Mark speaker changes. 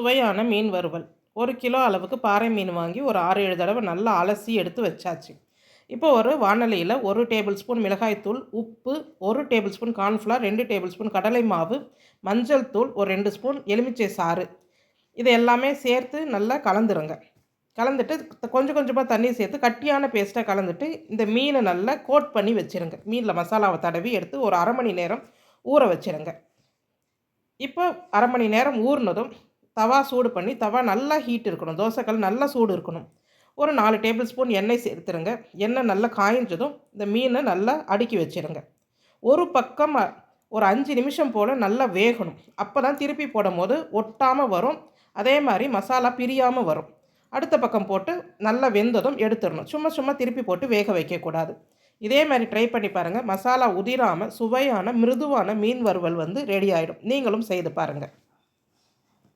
Speaker 1: சுவையான மீன் வறுவல். 1 கிலோ அளவுக்கு பாறை மீன் வாங்கி ஒரு 6, 7 தடவை நல்லா அலசி எடுத்து வச்சாச்சு. இப்போ ஒரு வாணலியில 1 டேபிள் ஸ்பூன் மிளகாய்த்தூள், உப்பு, 1 table spoon cornflour, 2 table spoon கடலை மாவு, மஞ்சள் தூள், ஒரு 2 ஸ்பூன் எலுமிச்சை சாறு. இது எல்லாமே சேர்த்து நல்லா கலந்துருங்க. கலந்துட்டு கொஞ்சம் கொஞ்சமா தண்ணி சேர்த்து கட்டியான பேஸ்ட்டா கலந்துட்டு, இந்த மீனை நல்லா கோட் பண்ணி வச்சுருங்க. மீன்ல மசாலாவை தடவி எடுத்து ஒரு 1/2 மணி நேரம் ஊற வச்சுருங்க. இப்போ 1/2 மணி நேரம் ஊறினதும் தவா சூடு பண்ணி, தவா நல்லா ஹீட் இருக்கணும். தோசைக்கல் நல்லா சூடு இருக்கணும். ஒரு 4 டேபிள் ஸ்பூன் எண்ணெய் சேர்த்துருங்க. எண்ணெய் நல்லா காய்ஞ்சதும் இந்த மீனை நல்லா அடுக்கி வச்சுருங்க. ஒரு பக்கம் ஒரு 5 நிமிஷம் போல் நல்லா வேகணும். அப்போ தான் திருப்பி போடும்போது ஒட்டாமல் வரும். அதே மாதிரி மசாலா பிரியாமல் வரும். அடுத்த பக்கம் போட்டு நல்லா வெந்ததும் எடுத்துடணும். சும்மா சும்மா திருப்பி போட்டு வேக வைக்கக்கூடாது. இதே மாதிரி ட்ரை பண்ணி பாருங்கள். மசாலா உதிராமல் சுவையான மிருதுவான மீன் வறுவல் ரெடி ஆகிடும். நீங்களும் செய்து பாருங்கள்.